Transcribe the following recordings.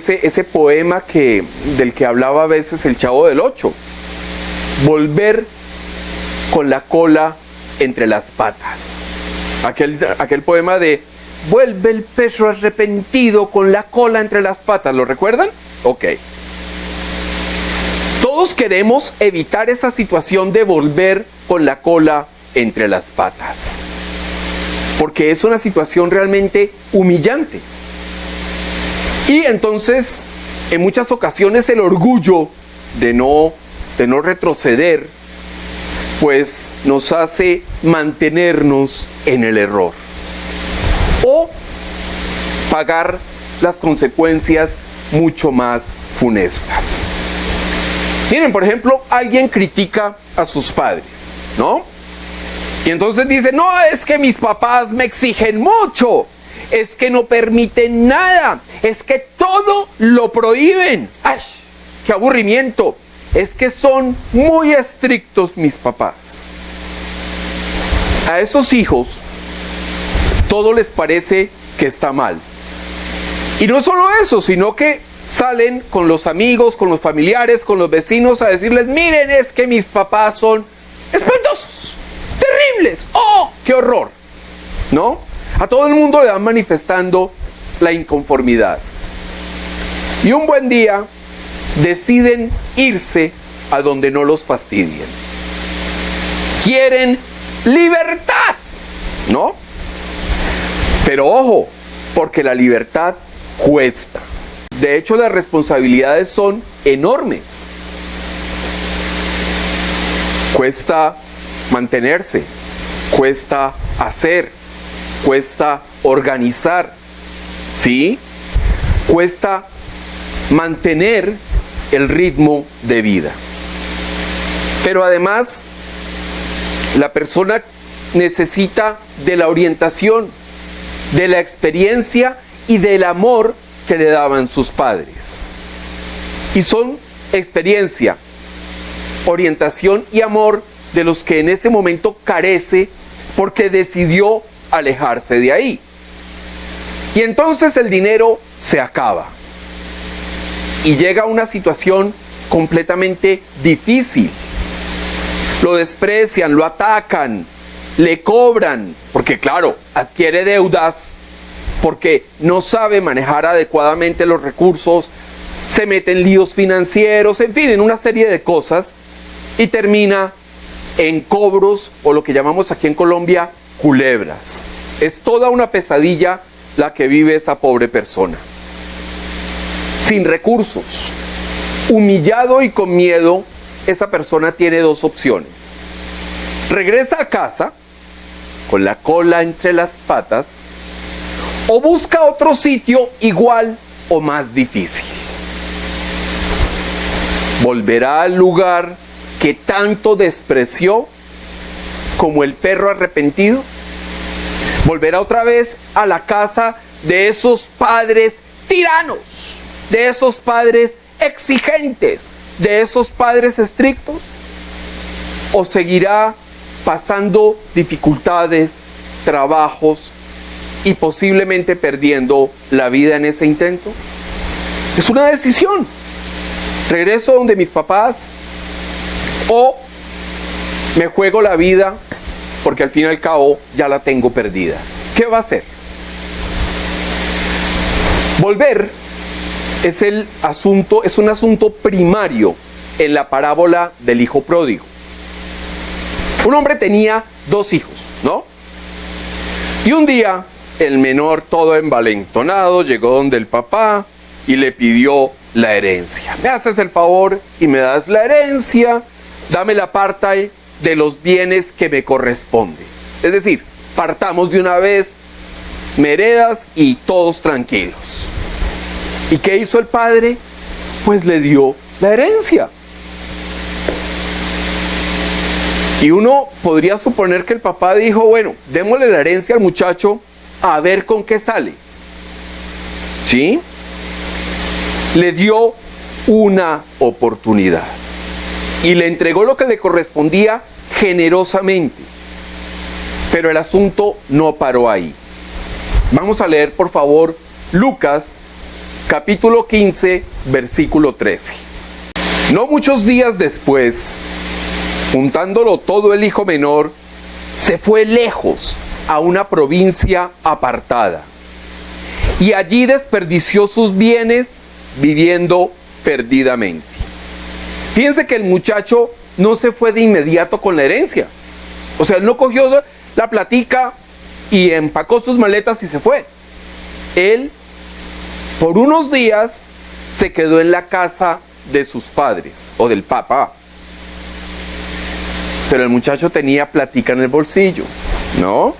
ese poema del que hablaba a veces el Chavo del Ocho. Volver con la cola entre las patas. Aquel poema de vuelve el perro arrepentido con la cola entre las patas. ¿Lo recuerdan? Ok. Todos queremos evitar esa situación de volver con la cola entre las patas. Porque es una situación realmente humillante. Y entonces, en muchas ocasiones, el orgullo de no retroceder, pues nos hace mantenernos en el error. O pagar las consecuencias mucho más funestas. Miren, por ejemplo, alguien critica a sus padres, ¿no? Y entonces dice, no, es que mis papás me exigen mucho, es que no permiten nada, es que todo lo prohíben. ¡Ay, qué aburrimiento! Es que son muy estrictos mis papás. A esos hijos todo les parece que está mal. Y no solo eso, sino que salen con los amigos, con los familiares, con los vecinos a decirles, miren, es que mis papás son espantosos, terribles, ¡oh, qué horror! ¿No? A todo el mundo le van manifestando la inconformidad. Y un buen día deciden irse a donde no los fastidien. Quieren libertad, ¿no? Pero ojo, porque la libertad cuesta. De hecho, las responsabilidades son enormes. Cuesta mantenerse, cuesta hacer, cuesta organizar, ¿sí? Cuesta mantener el ritmo de vida. Pero además, la persona necesita de la orientación, de la experiencia y del amor que le daban sus padres. Y son experiencia, orientación y amor de los que en ese momento carece porque decidió alejarse de ahí. Y entonces el dinero se acaba. Y llega una situación completamente difícil. Lo desprecian, lo atacan, le cobran, porque claro, adquiere deudas, porque no sabe manejar adecuadamente los recursos, se mete en líos financieros, en fin, en una serie de cosas, y termina en cobros, o lo que llamamos aquí en Colombia, culebras. Es toda una pesadilla la que vive esa pobre persona. Sin recursos, humillado y con miedo, esa persona tiene dos opciones. Regresa a casa, con la cola entre las patas, o busca otro sitio igual o más difícil. Volverá al lugar que tanto despreció como el perro arrepentido. Volverá otra vez a la casa de esos padres tiranos, de esos padres exigentes, de esos padres estrictos. O seguirá pasando dificultades, trabajos y posiblemente perdiendo la vida en ese intento. Es una decisión. ¿Regreso donde mis papás o me juego la vida porque al fin y al cabo ya la tengo perdida? ¿Qué va a hacer? Volver es un asunto primario en la parábola del hijo pródigo. Un hombre tenía 2 hijos, ¿no? Y un día el menor, todo envalentonado, llegó donde el papá y le pidió la herencia. Me haces el favor y me das la herencia, dame la parte de los bienes que me corresponde. Es decir, partamos de una vez, me heredas y todos tranquilos. ¿Y qué hizo el padre? Pues le dio la herencia. Y uno podría suponer que el papá dijo, bueno, démosle la herencia al muchacho a ver con qué sale. ¿Sí? Le dio una oportunidad y le entregó lo que le correspondía generosamente. Pero el asunto no paró ahí. Vamos a leer, por favor, Lucas capítulo 15, versículo 13. No muchos días después, juntándolo todo el hijo menor, se fue lejos a una provincia apartada y allí desperdició sus bienes viviendo perdidamente. Fíjense que el muchacho no se fue de inmediato con la herencia. O sea, él no cogió la platica y empacó sus maletas y se fue. Él, por unos días, se quedó en la casa de sus padres o del papá. Pero el muchacho tenía platica en el bolsillo, ¿no?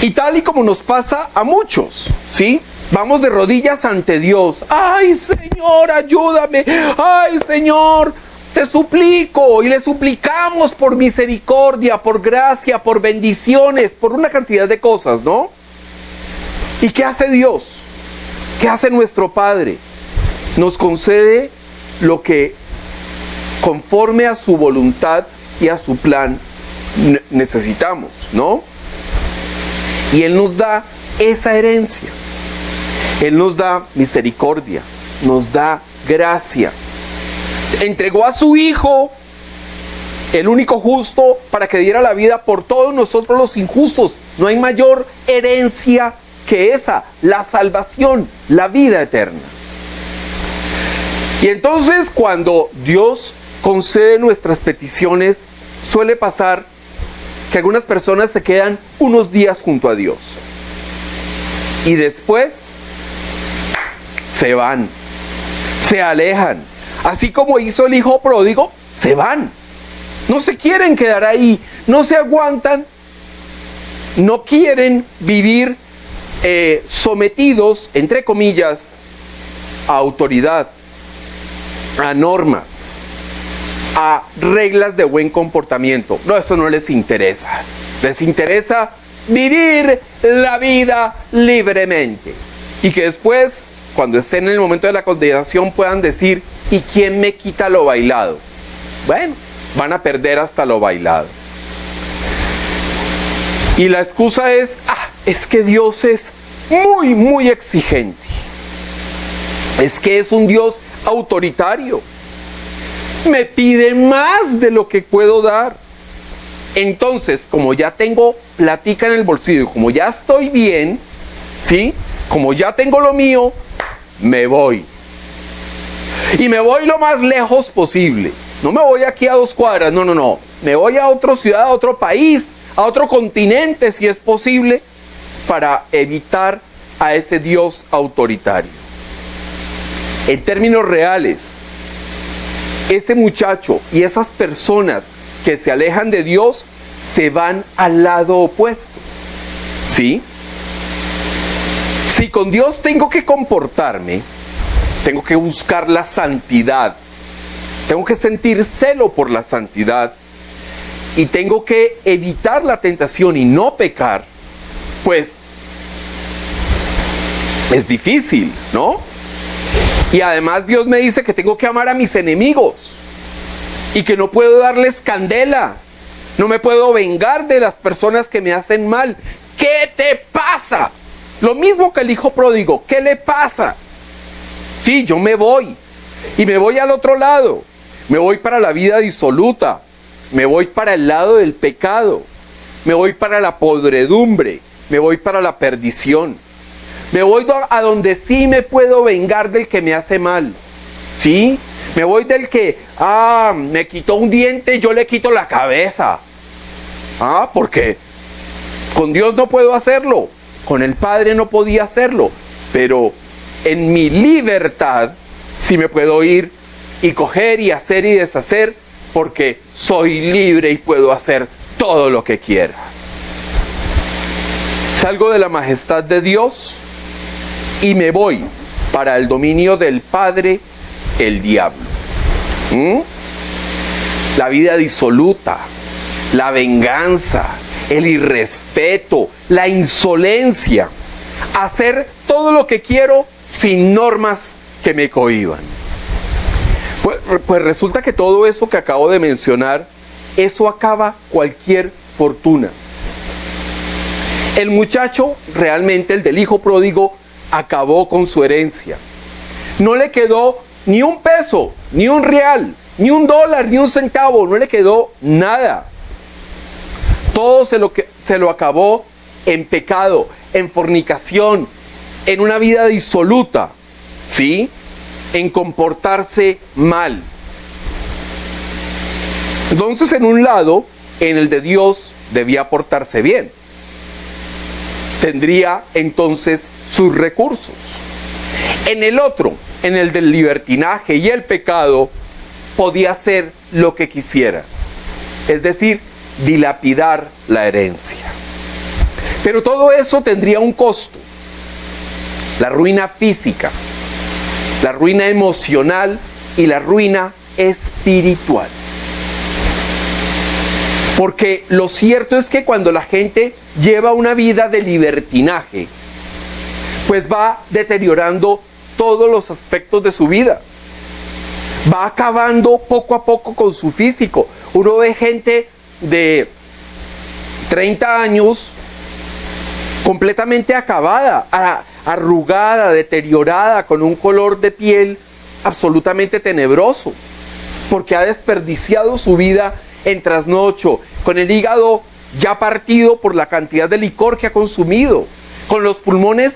Y tal y como nos pasa a muchos, ¿sí? Vamos de rodillas ante Dios. ¡Ay, Señor, ayúdame! ¡Ay, Señor, te suplico! Y le suplicamos por misericordia, por gracia, por bendiciones, por una cantidad de cosas, ¿no? ¿Y qué hace Dios? ¿Qué hace nuestro Padre? Nos concede lo que conforme a su voluntad y a su plan necesitamos, ¿no? Y Él nos da esa herencia. Él nos da misericordia, nos da gracia. Entregó a su Hijo, el único justo, para que diera la vida por todos nosotros los injustos. No hay mayor herencia que esa, la salvación, la vida eterna. Y entonces cuando Dios concede nuestras peticiones, suele pasar que algunas personas se quedan unos días junto a Dios y después se van, se alejan, así como hizo el hijo pródigo. Se van, no se quieren quedar ahí, no se aguantan, no quieren vivir sometidos, entre comillas, a autoridad, a normas, a reglas de buen comportamiento. No, eso no les interesa. Les interesa vivir la vida libremente. Y que después, cuando estén en el momento de la condenación, puedan decir: ¿y quién me quita lo bailado? Bueno, van a perder hasta lo bailado. Y la excusa es que Dios es muy, muy exigente. Es que es un Dios autoritario. Me pide más de lo que puedo dar. Entonces, como ya tengo platica en el bolsillo, como ya estoy bien, ¿sí? Como ya tengo lo mío, me voy. Y me voy lo más lejos posible. No me voy aquí a 2 cuadras, no. Me voy a otra ciudad, a otro país, a otro continente, si es posible, para evitar a ese Dios autoritario. En términos reales, ese muchacho y esas personas que se alejan de Dios se van al lado opuesto, ¿sí? Si con Dios tengo que comportarme, tengo que buscar la santidad, tengo que sentir celo por la santidad y tengo que evitar la tentación y no pecar, pues es difícil, ¿no? Y además Dios me dice que tengo que amar a mis enemigos y que no puedo darles candela, no me puedo vengar de las personas que me hacen mal. ¿Qué te pasa? Lo mismo que el hijo pródigo, ¿qué le pasa? Sí, yo me voy y me voy al otro lado, me voy para la vida disoluta, me voy para el lado del pecado, me voy para la podredumbre, me voy para la perdición. Me voy a donde sí me puedo vengar del que me hace mal, ¿sí? Me voy del que, me quitó un diente, yo le quito la cabeza. Porque con Dios no puedo hacerlo, con el Padre no podía hacerlo, pero en mi libertad sí me puedo ir y coger y hacer y deshacer, porque soy libre y puedo hacer todo lo que quiera. Salgo de la majestad de Dios y me voy para el dominio del Padre, el diablo. La vida disoluta, la venganza, el irrespeto, la insolencia, hacer todo lo que quiero sin normas que me cohíban. Pues resulta que todo eso que acabo de mencionar, eso acaba cualquier fortuna. El muchacho, realmente el del hijo pródigo, acabó con su herencia. No le quedó ni un peso, ni un real, ni un dólar, ni un centavo, no le quedó nada. Todo se lo acabó en pecado, en fornicación, en una vida disoluta, ¿sí? En comportarse mal. Entonces, en un lado, en el de Dios, debía portarse bien. Tendría entonces sus recursos. En el otro, en el del libertinaje y el pecado, podía hacer lo que quisiera. Es decir, dilapidar la herencia. Pero todo eso tendría un costo. La ruina física, la ruina emocional y la ruina espiritual. Porque lo cierto es que cuando la gente lleva una vida de libertinaje, pues va deteriorando todos los aspectos de su vida. Va acabando poco a poco con su físico. Uno ve gente de 30 años completamente acabada, arrugada, deteriorada, con un color de piel absolutamente tenebroso, porque ha desperdiciado su vida en trasnocho, con el hígado ya partido por la cantidad de licor que ha consumido, con los pulmones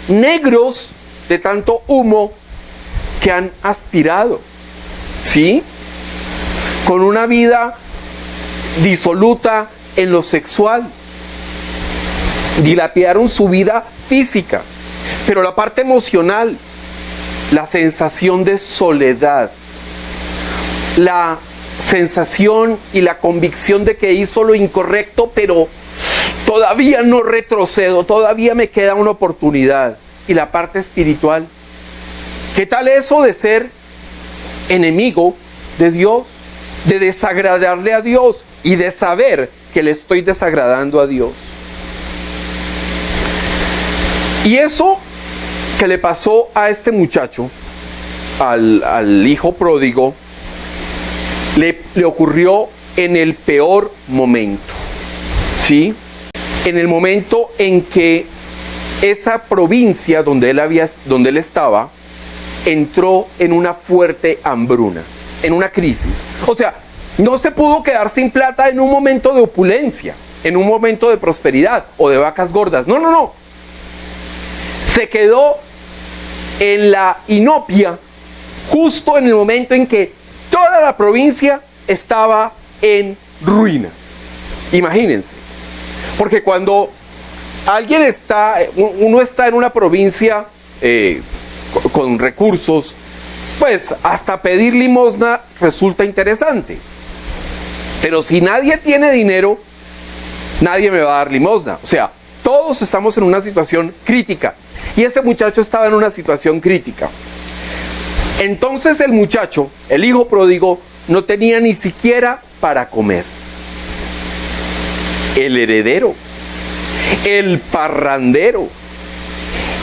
negros de tanto humo que han aspirado, ¿sí? Con una vida disoluta en lo sexual. Dilapidaron su vida física, pero la parte emocional, la sensación de soledad, la sensación y la convicción de que hizo lo incorrecto, pero todavía no retrocedo, todavía me queda una oportunidad. Y la parte espiritual, ¿qué tal eso de ser enemigo de Dios? De desagradarle a Dios y de saber que le estoy desagradando a Dios. Y eso que le pasó a este muchacho, al hijo pródigo, le ocurrió en el peor momento, ¿sí? En el momento en que esa provincia donde él estaba, entró en una fuerte hambruna, en una crisis. O sea, no se pudo quedar sin plata en un momento de opulencia, en un momento de prosperidad o de vacas gordas. No. Se quedó en la inopia justo en el momento en que toda la provincia estaba en ruinas. Imagínense. Porque cuando uno está en una provincia con recursos, pues hasta pedir limosna resulta interesante. Pero si nadie tiene dinero, nadie me va a dar limosna. O sea, todos estamos en una situación crítica. Y ese muchacho estaba en una situación crítica. Entonces el muchacho, el hijo pródigo, no tenía ni siquiera para comer. El heredero, el parrandero,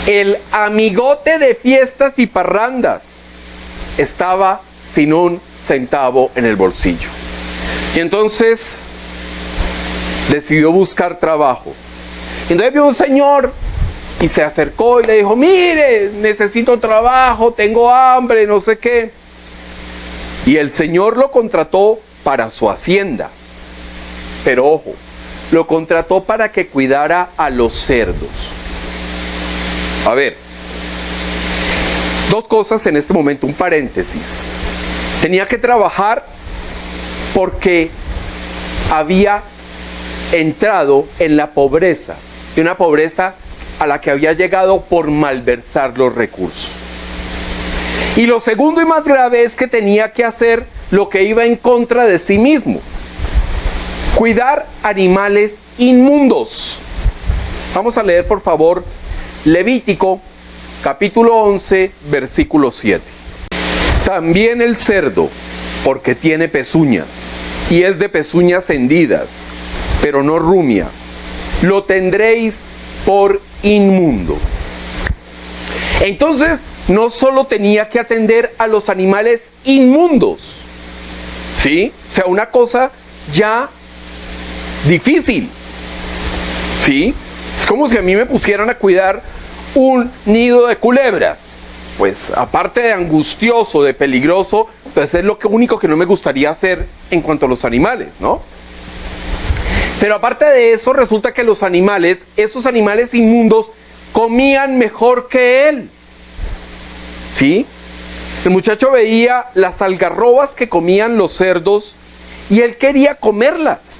el amigote de fiestas y parrandas, estaba sin un centavo en el bolsillo. Y entonces decidió buscar trabajo. Entonces vio un señor y se acercó y le dijo: mire, necesito trabajo, tengo hambre, no sé qué. Y el señor lo contrató para su hacienda. Pero ojo, lo contrató para que cuidara a los cerdos. A ver, dos cosas en este momento, un paréntesis. Tenía que trabajar porque había entrado en la pobreza, y una pobreza a la que había llegado por malversar los recursos. Y lo segundo y más grave es que tenía que hacer lo que iba en contra de sí mismo: cuidar animales inmundos. Vamos a leer, por favor, Levítico, capítulo 11, versículo 7. También el cerdo, porque tiene pezuñas, y es de pezuñas hendidas, pero no rumia, lo tendréis por inmundo. Entonces, no solo tenía que atender a los animales inmundos, ¿sí? O sea, una cosa ya difícil, ¿sí? Es como si a mí me pusieran a cuidar un nido de culebras. Pues aparte de angustioso, de peligroso, pues es lo único que no me gustaría hacer en cuanto a los animales, ¿no? Pero aparte de eso, resulta que los animales, esos animales inmundos, comían mejor que él. ¿Sí? El muchacho veía las algarrobas que comían los cerdos y él quería comerlas.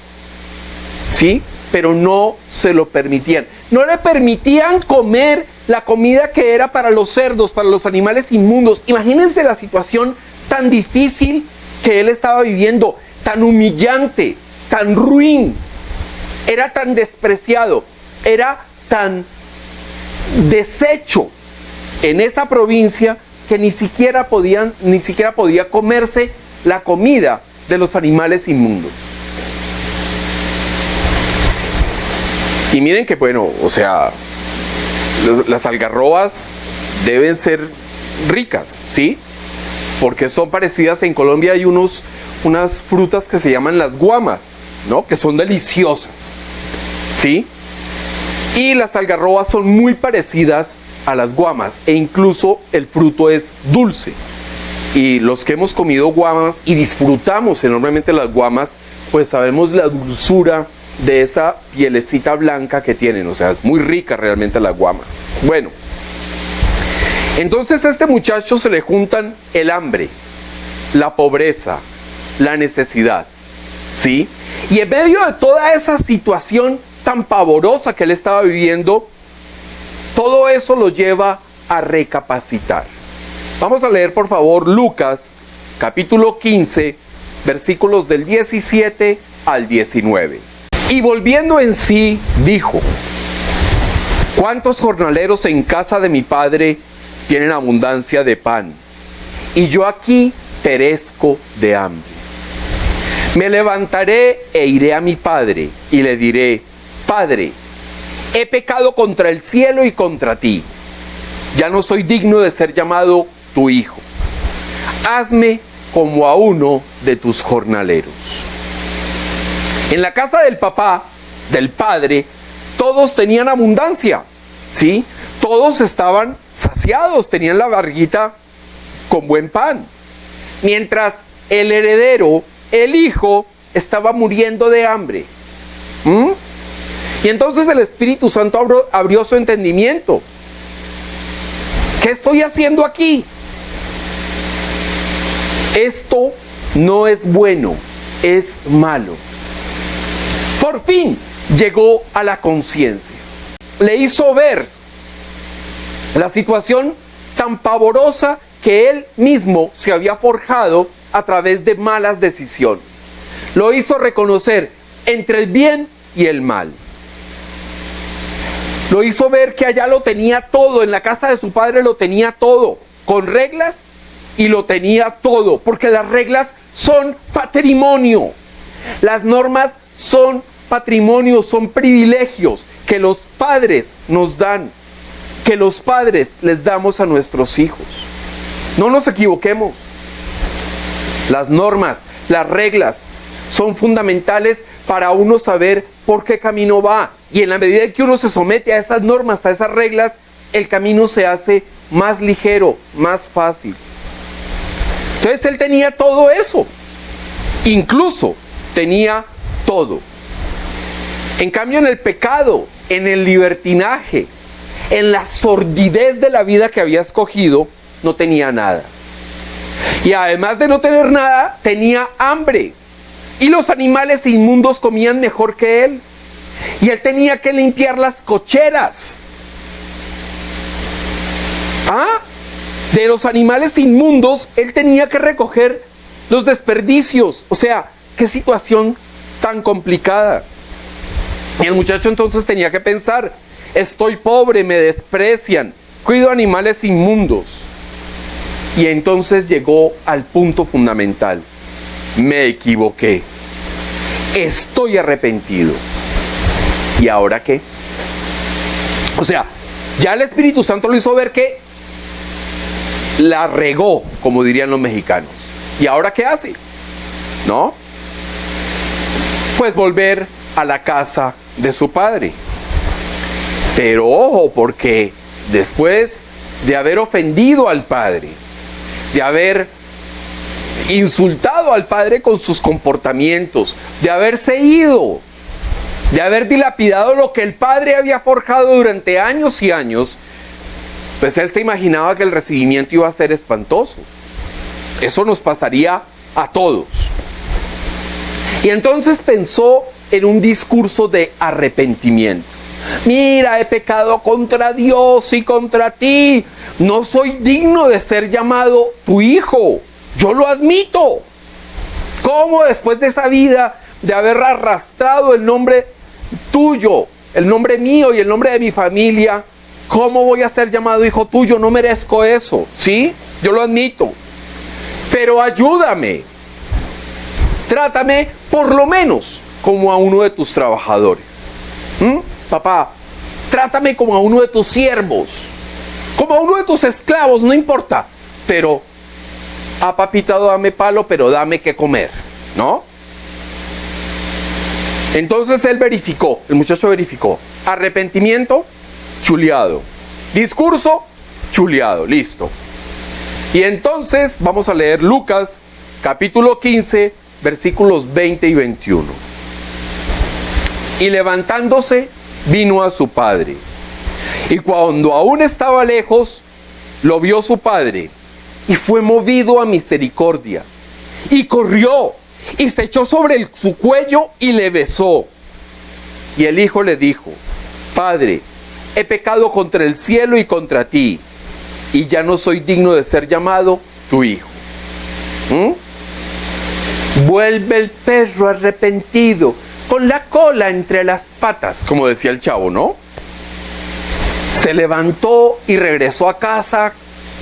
¿Sí? Pero no se lo permitían. No le permitían comer la comida que era para los cerdos, para los animales inmundos. Imagínense la situación tan difícil que él estaba viviendo, tan humillante, tan ruin. Era tan despreciado, era tan deshecho en esa provincia que ni siquiera podía comerse la comida de los animales inmundos. Y miren que bueno, o sea, las algarrobas deben ser ricas, ¿sí? Porque son parecidas. En Colombia hay unas frutas que se llaman las guamas, ¿no? Que son deliciosas, ¿sí? Y las algarrobas son muy parecidas a las guamas, e incluso el fruto es dulce. Y los que hemos comido guamas y disfrutamos enormemente las guamas, pues sabemos la dulzura de esa pielecita blanca que tienen. O sea, es muy rica realmente la guama. Bueno, entonces a este muchacho se le juntan el hambre, la pobreza, la necesidad, ¿sí? Y en medio de toda esa situación tan pavorosa que él estaba viviendo, todo eso lo lleva a recapacitar. Vamos a leer por favor Lucas capítulo 15, versículos del 17 al 19. Y volviendo en sí, dijo: ¿cuántos jornaleros en casa de mi padre tienen abundancia de pan? Y yo aquí perezco de hambre. Me levantaré e iré a mi padre y le diré: Padre, he pecado contra el cielo y contra ti. Ya no soy digno de ser llamado tu hijo. Hazme como a uno de tus jornaleros. En la casa del papá, del padre, todos tenían abundancia, ¿sí? Todos estaban saciados, tenían la barriguita con buen pan. Mientras el heredero, el hijo, estaba muriendo de hambre. Y entonces el Espíritu Santo abrió su entendimiento. ¿Qué estoy haciendo aquí? Esto no es bueno, es malo. Por fin llegó a la conciencia. Le hizo ver la situación tan pavorosa que él mismo se había forjado a través de malas decisiones. Lo hizo reconocer entre el bien y el mal. Lo hizo ver que allá lo tenía todo, en la casa de su padre lo tenía todo, con reglas, y lo tenía todo, porque las reglas son patrimonio. Las normas son patrimonio, son privilegios que los padres nos dan, que los padres les damos a nuestros hijos. No nos equivoquemos. Las normas, las reglas son fundamentales para uno saber por qué camino va. Y en la medida en que uno se somete a esas normas, a esas reglas, el camino se hace más ligero, más fácil. Entonces él tenía todo eso. Incluso tenía todo. En cambio, en el pecado, en el libertinaje, en la sordidez de la vida que había escogido, no tenía nada. Y además de no tener nada, tenía hambre. Y los animales inmundos comían mejor que él. Y él tenía que limpiar las cocheras. De los animales inmundos, él tenía que recoger los desperdicios. O sea, qué situación tan complicada. Y el muchacho entonces tenía que pensar: estoy pobre, me desprecian, cuido animales inmundos. Y entonces llegó al punto fundamental: me equivoqué, estoy arrepentido. ¿Y ahora qué? O sea, ya el Espíritu Santo lo hizo ver que la regó, como dirían los mexicanos. ¿Y ahora qué hace? ¿No? Pues volver a la casa de su padre. Pero ojo, porque después de haber ofendido al Padre, de haber insultado al Padre con sus comportamientos, de haberse ido, de haber dilapidado lo que el Padre había forjado durante años y años, pues él se imaginaba que el recibimiento iba a ser espantoso. Eso nos pasaría a todos. Y entonces pensó en un discurso de arrepentimiento. Mira, he pecado contra Dios y contra ti. No soy digno de ser llamado tu hijo. Yo lo admito. ¿Cómo después de esa vida, de haber arrastrado el nombre tuyo, el nombre mío y el nombre de mi familia, cómo voy a ser llamado hijo tuyo? No merezco eso, ¿sí? Yo lo admito. Pero ayúdame. Trátame por lo menos como a uno de tus trabajadores. Papá, trátame como a uno de tus siervos, como a uno de tus esclavos, no importa. Pero, papita, dame palo, pero dame que comer, ¿no? Entonces él verificó, el muchacho verificó. Arrepentimiento, chuleado. Discurso, chuleado, listo. Y entonces vamos a leer Lucas, capítulo 15, versículos 20 y 21. Y levantándose, vino a su padre. Y cuando aún estaba lejos, lo vio su padre, y fue movido a misericordia. Y corrió, y se echó sobre su cuello, y le besó. Y el hijo le dijo: Padre, he pecado contra el cielo y contra ti, y ya no soy digno de ser llamado tu hijo. Vuelve el perro arrepentido, con la cola entre las patas, como decía el chavo, ¿no? Se levantó y regresó a casa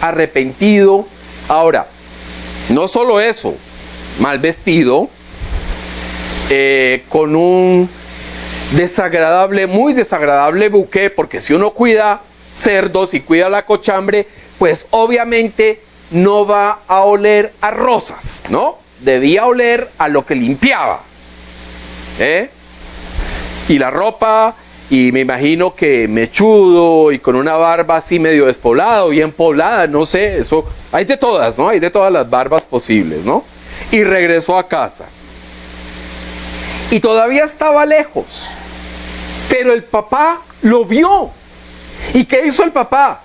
arrepentido. Ahora, no solo eso, mal vestido, con un muy desagradable buqué, porque si uno cuida cerdos y cuida la cochambre, pues obviamente no va a oler a rosas, ¿no? Debía oler a lo que limpiaba. Y la ropa, y me imagino que mechudo y con una barba así medio despoblada o bien poblada, no sé, eso, hay de todas, ¿no? Hay de todas las barbas posibles, ¿no? Y regresó a casa. Y todavía estaba lejos, pero el papá lo vio. ¿Y qué hizo el papá?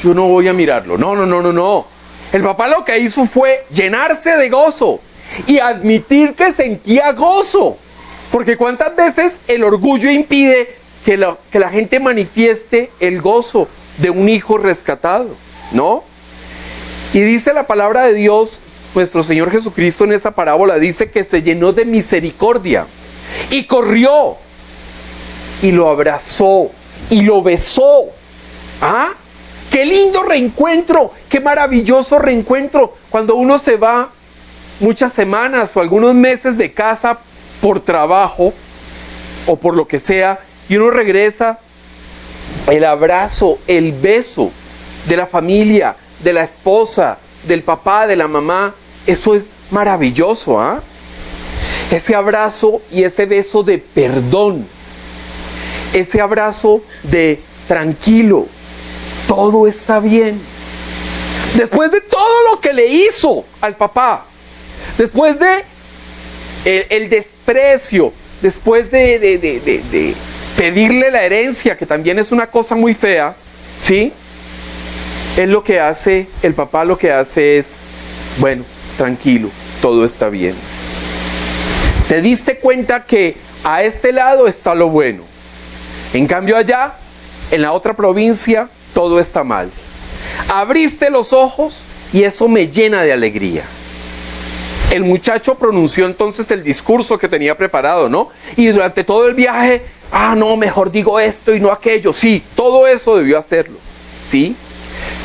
Yo no voy a mirarlo. No. El papá lo que hizo fue llenarse de gozo y admitir que sentía gozo. Porque cuántas veces el orgullo impide que la gente manifieste el gozo de un hijo rescatado, ¿no? Y dice la palabra de Dios, nuestro Señor Jesucristo en esa parábola, dice que se llenó de misericordia y corrió y lo abrazó y lo besó. ¡Qué lindo reencuentro! ¡Qué maravilloso reencuentro! Cuando uno se va muchas semanas o algunos meses de casa por trabajo o por lo que sea, y uno regresa, el abrazo, el beso de la familia, de la esposa, del papá, de la mamá, eso es maravilloso, Ese abrazo y ese beso de perdón, ese abrazo de tranquilo, todo está bien. Después de todo lo que le hizo al papá, después de el desprecio, después de pedirle la herencia, que también es una cosa muy fea, ¿sí? Él lo que hace, el papá lo que hace es, bueno, tranquilo, todo está bien. ¿Te diste cuenta que a este lado está lo bueno? En cambio allá, en la otra provincia, todo está mal. Abriste los ojos y eso me llena de alegría. El muchacho pronunció entonces el discurso que tenía preparado, ¿no? Y durante todo el viaje, no, mejor digo esto y no aquello. Sí, todo eso debió hacerlo, ¿sí?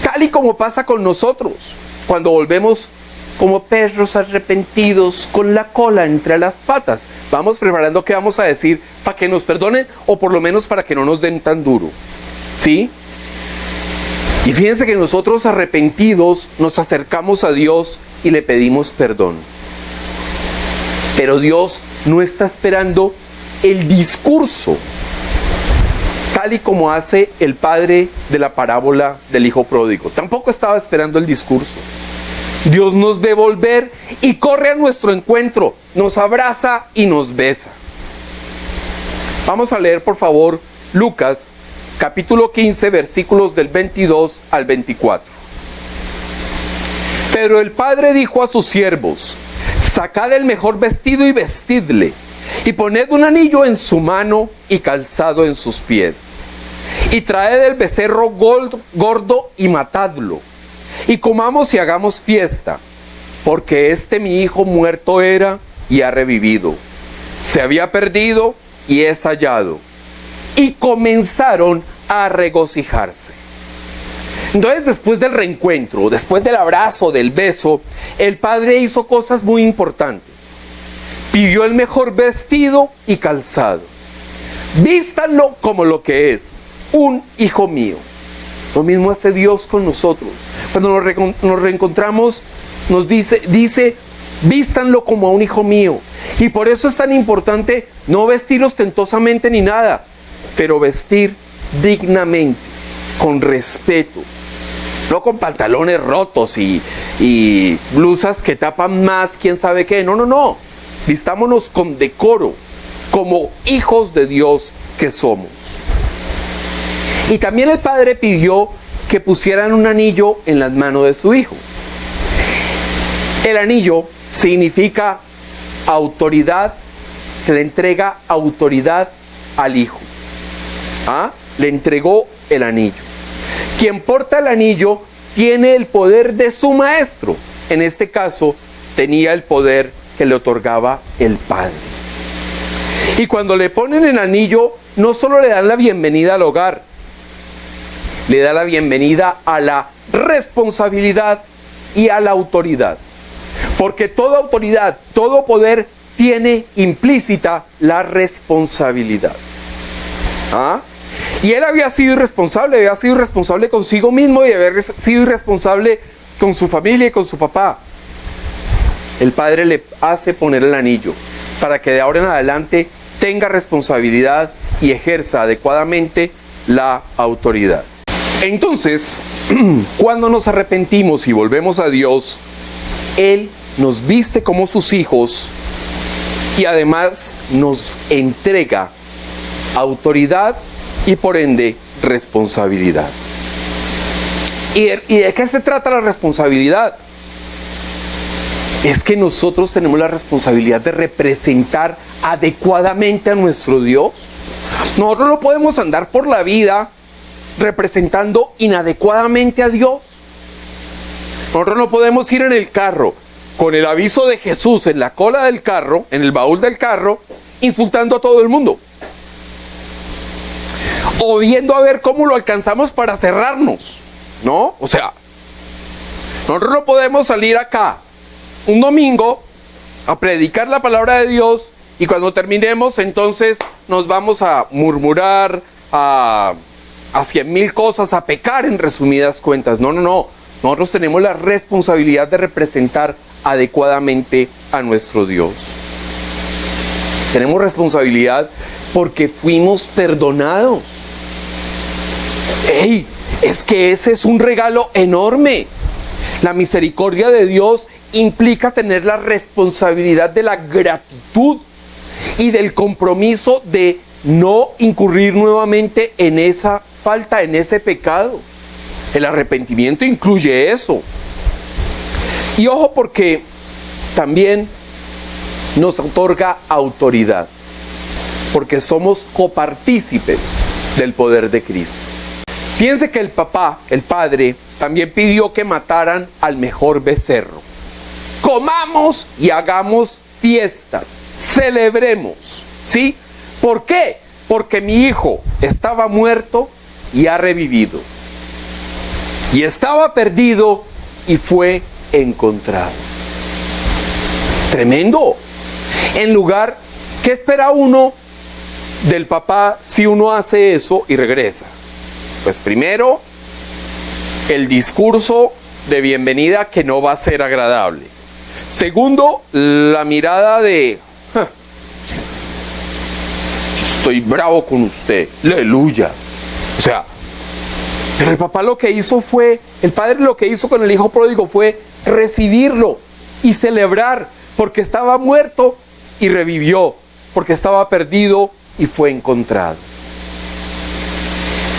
Tal y como pasa con nosotros, cuando volvemos como perros arrepentidos con la cola entre las patas. Vamos preparando qué vamos a decir para que nos perdonen o por lo menos para que no nos den tan duro, ¿sí? Y fíjense que nosotros arrepentidos nos acercamos a Dios y le pedimos perdón. Pero Dios no está esperando el discurso tal y como hace el padre de la parábola del hijo pródigo. Tampoco estaba esperando el discurso. Dios nos ve volver y corre a nuestro encuentro, nos abraza y nos besa. Vamos a leer, por favor, Lucas, capítulo 15, versículos del 22 al 24. Pero el padre dijo a sus siervos: sacad el mejor vestido y vestidle, y poned un anillo en su mano y calzado en sus pies. Y traed el becerro gordo y matadlo, y comamos y hagamos fiesta, porque mi hijo muerto era y ha revivido. Se había perdido y es hallado. Y comenzaron a regocijarse. Entonces, después del reencuentro, después del abrazo, del beso, el padre hizo cosas muy importantes. Pidió el mejor vestido y calzado. Vístanlo como lo que es, un hijo mío. Lo mismo hace Dios con nosotros. Cuando nos reencontramos, nos dice, vístanlo como a un hijo mío. Y por eso es tan importante no vestir ostentosamente ni nada, pero vestir dignamente, con respeto. No con pantalones rotos y blusas que tapan más quién sabe qué. No. Vistámonos con decoro, como hijos de Dios que somos. Y también el padre pidió que pusieran un anillo en las manos de su hijo. El anillo significa autoridad, que le entrega autoridad al hijo. Le entregó el anillo. Quien porta el anillo tiene el poder de su maestro. En este caso, tenía el poder que le otorgaba el padre. Y cuando le ponen el anillo, no solo le dan la bienvenida al hogar, le da la bienvenida a la responsabilidad y a la autoridad. Porque toda autoridad, todo poder tiene implícita la responsabilidad. Y él había sido irresponsable consigo mismo y había sido irresponsable con su familia y con su papá. El padre le hace poner el anillo para que de ahora en adelante tenga responsabilidad y ejerza adecuadamente la autoridad. Entonces, cuando nos arrepentimos y volvemos a Dios, Él nos viste como sus hijos y además nos entrega autoridad y por ende responsabilidad. ¿Y de qué se trata la responsabilidad? Es que nosotros tenemos la responsabilidad de representar adecuadamente a nuestro Dios. Nosotros no podemos andar por la vida representando inadecuadamente a Dios. Nosotros no podemos ir en el carro con el aviso de Jesús en la cola del carro, en el baúl del carro, insultando a todo el mundo. O viendo a ver cómo lo alcanzamos para cerrarnos, ¿no? O sea, nosotros no podemos salir acá un domingo a predicar la palabra de Dios y cuando terminemos entonces nos vamos a murmurar, a 100,000 cosas, a pecar en resumidas cuentas. No. Nosotros tenemos la responsabilidad de representar adecuadamente a nuestro Dios. Tenemos responsabilidad porque fuimos perdonados. ¡Ey! Es que ese es un regalo enorme. La misericordia de Dios implica tener la responsabilidad de la gratitud y del compromiso de no incurrir nuevamente en esa falta, en ese pecado. El arrepentimiento incluye eso. Y ojo, porque también nos otorga autoridad, porque somos copartícipes del poder de Cristo. Fíjense que el padre, también pidió que mataran al mejor becerro. Comamos y hagamos fiesta, celebremos, ¿sí? ¿Por qué? Porque mi hijo estaba muerto y ha revivido. Y estaba perdido y fue encontrado. Tremendo. En lugar, ¿qué espera uno del papá si uno hace eso y regresa? Pues primero, el discurso de bienvenida que no va a ser agradable. Segundo, la mirada de estoy bravo con usted, aleluya. O sea, pero el papá lo que hizo fue, el padre lo que hizo con el hijo pródigo fue recibirlo y celebrar, porque estaba muerto y revivió, porque estaba perdido y fue encontrado.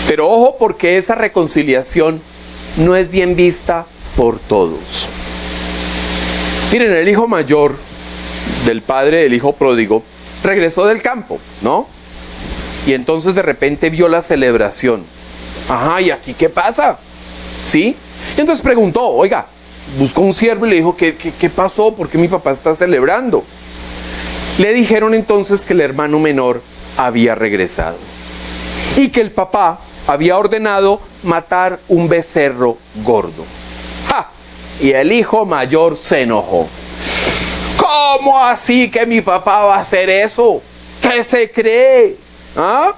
Pero ojo, porque esa reconciliación no es bien vista por todos. Miren, el hijo mayor del padre del hijo pródigo regresó del campo, ¿no? Y entonces de repente vio la celebración. Ajá, ¿y aquí qué pasa? ¿Sí? Y entonces preguntó, oiga, buscó un siervo y le dijo, ¿qué pasó? ¿Por qué mi papá está celebrando? Le dijeron entonces que el hermano menor había regresado y que el papá había ordenado matar un becerro gordo. ¡Ja! Y el hijo mayor se enojó. ¿Cómo así que mi papá va a hacer eso? ¿Qué se cree? ¿Ah?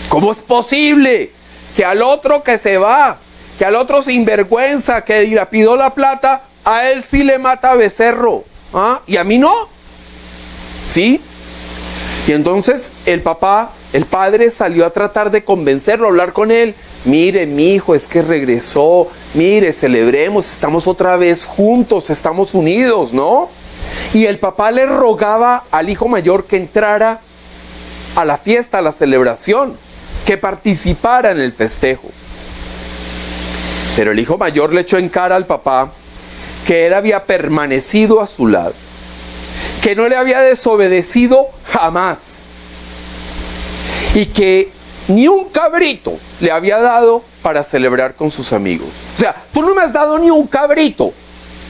¿Cómo es posible que al otro que se va, que al otro sinvergüenza que dilapidó la plata, a él sí le mata becerro? ¿Ah? ¿Y a mí no? ¿Sí? Y entonces el padre salió a tratar de convencerlo, a hablar con él. Mire, mi hijo, es que regresó. Mire, celebremos, estamos otra vez juntos, estamos unidos, ¿no? Y el papá le rogaba al hijo mayor que entrara a la fiesta, a la celebración, que participara en el festejo. Pero el hijo mayor le echó en cara al papá que él había permanecido a su lado, que no le había desobedecido jamás, y que ni un cabrito le había dado para celebrar con sus amigos. O sea, tú no me has dado ni un cabrito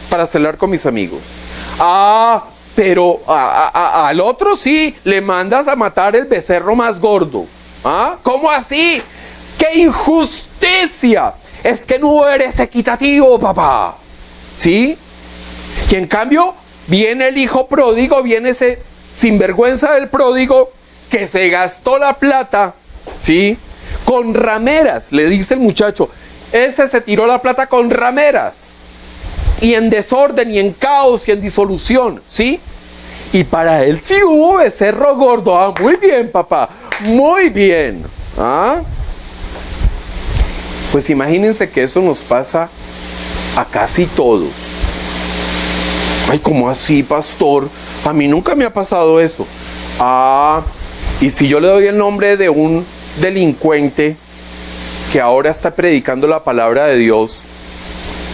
para celebrar con mis amigos. Ah, pero al otro sí le mandas a matar el becerro más gordo. ¿Ah? ¿Cómo así? ¡Qué injusticia! Es que no eres equitativo, papá. ¿Sí? Y en cambio, viene el hijo pródigo, viene ese sinvergüenza del pródigo que se gastó la plata, ¿sí? Con rameras, le dice el muchacho. Ese se tiró la plata con rameras. Y en desorden, y en caos, y en disolución, ¿sí? Y para él sí hubo becerro gordo. Ah, muy bien, papá, muy bien. ¿Ah? Pues imagínense que eso nos pasa a casi todos. Ay, ¿cómo así, pastor? A mí nunca me ha pasado eso. Ah, y si yo le doy el nombre de un delincuente que ahora está predicando la palabra de Dios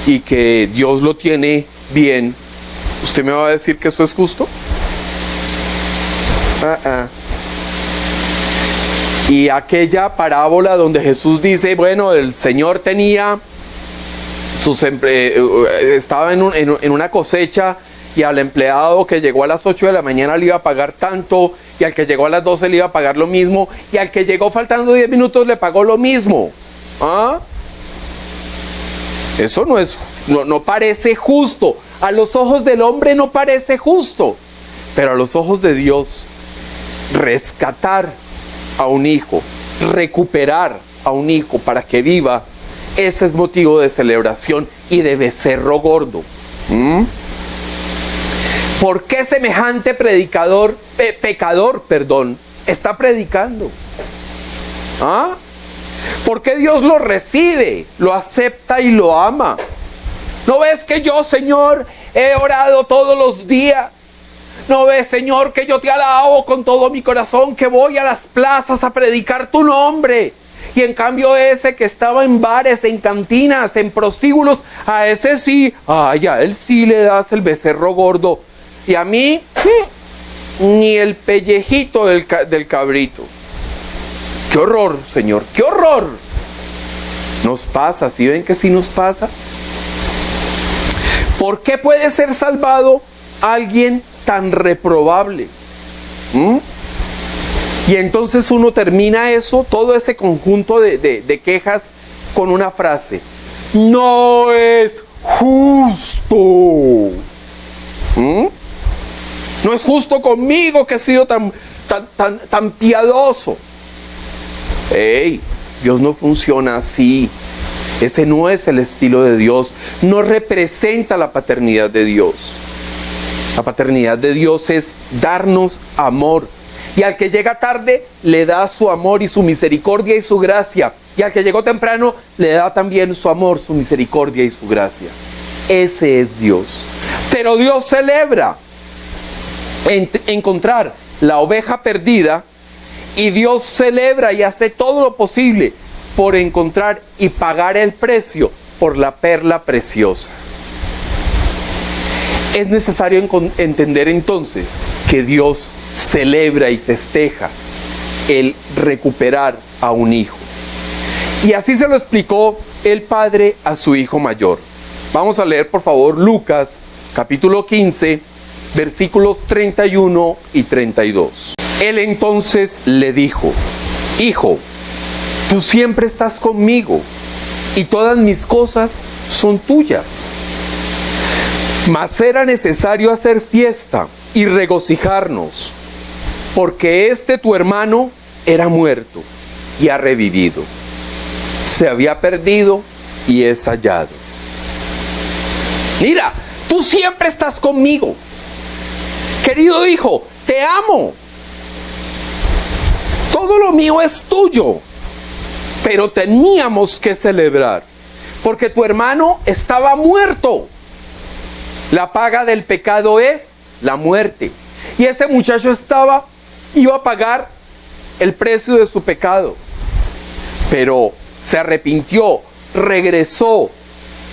y que Dios lo tiene bien, ¿usted me va a decir que esto es justo? Y aquella parábola donde Jesús dice, bueno, el Señor tenía estaba en una cosecha, y al empleado que llegó a las 8 de la mañana le iba a pagar tanto, y al que llegó a las 12 le iba a pagar lo mismo, y al que llegó faltando 10 minutos le pagó lo mismo. ¿Ah? Eso no parece justo. A los ojos del hombre no parece justo, pero a los ojos de Dios, rescatar a un hijo, recuperar a un hijo para que viva, ese es motivo de celebración y de becerro gordo. ¿Por qué semejante pecador, está predicando? ¿Ah? ¿Por qué Dios lo recibe, lo acepta y lo ama? ¿No ves que yo, Señor, he orado todos los días? ¿No ves, Señor, que yo te alabo con todo mi corazón, que voy a las plazas a predicar tu nombre? Y en cambio ese que estaba en bares, en cantinas, en prostíbulos, a ese sí, ay, a él sí le das el becerro gordo. Y a mí, ni el pellejito del cabrito. ¡Qué horror, Señor! ¡Qué horror! Nos pasa, ¿sí ven que sí nos pasa? ¿Por qué puede ser salvado alguien tan reprobable? Y entonces uno termina eso, todo ese conjunto de quejas, con una frase: no es justo. No es justo conmigo, que he sido tan piadoso. ¡Ey! Dios no funciona así. Ese no es el estilo de Dios. No representa la paternidad de Dios. La paternidad de Dios es darnos amor Y al que llega tarde, le da su amor y su misericordia y su gracia. Y al que llegó temprano, le da también su amor, su misericordia y su gracia. Ese es Dios. Pero Dios celebra encontrar la oveja perdida, y Dios celebra y hace todo lo posible por encontrar y pagar el precio por la perla preciosa. Es necesario entender entonces que Dios celebra y festeja el recuperar a un hijo. Y así se lo explicó el padre a su hijo mayor. Vamos a leer por favor Lucas capítulo 15, versículos 31 y 32. Él entonces le dijo: Hijo, tú siempre estás conmigo y todas mis cosas son tuyas. Mas era necesario hacer fiesta y regocijarnos, porque tu hermano era muerto y ha revivido. Se había perdido y es hallado. Mira, tú siempre estás conmigo. Querido hijo, te amo. Todo lo mío es tuyo. Pero teníamos que celebrar, porque tu hermano estaba muerto. La paga del pecado es la muerte. Y ese muchacho iba a pagar el precio de su pecado. Pero se arrepintió, regresó,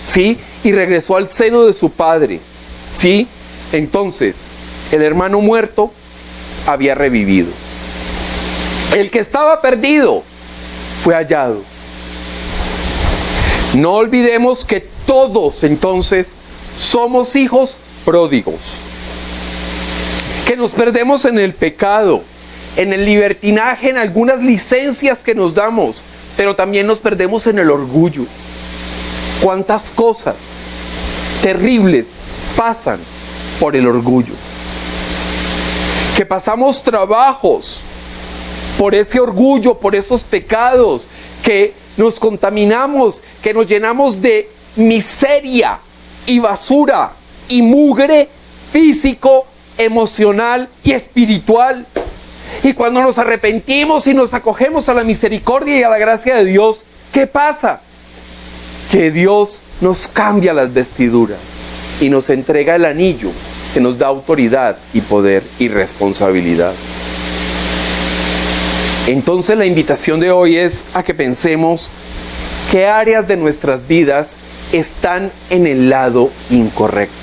¿sí? Y regresó al seno de su padre, ¿sí? Entonces, el hermano muerto había revivido. El que estaba perdido fue hallado. No olvidemos que todos entonces somos hijos pródigos, que nos perdemos en el pecado, en el libertinaje, en algunas licencias que nos damos, pero también nos perdemos en el orgullo. ¿Cuántas cosas terribles pasan por el orgullo? Que pasamos trabajos por ese orgullo, por esos pecados, que nos contaminamos, que nos llenamos de miseria y basura y mugre físico, emocional y espiritual. Y cuando nos arrepentimos y nos acogemos a la misericordia y a la gracia de Dios, ¿qué pasa? Que Dios nos cambia las vestiduras y nos entrega el anillo que nos da autoridad y poder y responsabilidad. Entonces la invitación de hoy es a que pensemos qué áreas de nuestras vidas están en el lado incorrecto.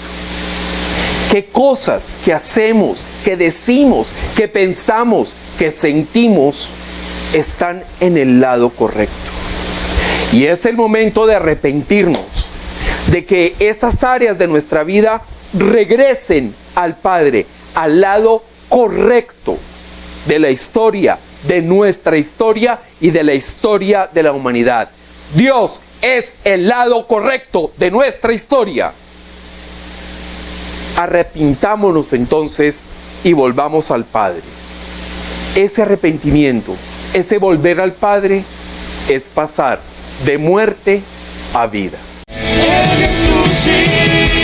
¿Qué cosas que hacemos, que decimos, que pensamos, que sentimos están en el lado correcto? Y es el momento de arrepentirnos, de que esas áreas de nuestra vida regresen al Padre, al lado correcto de la historia, de nuestra historia y de la historia de la humanidad. Dios es el lado correcto de nuestra historia. Arrepintámonos entonces y volvamos al Padre. Ese arrepentimiento, ese volver al Padre, es pasar de muerte a vida. Él resucita.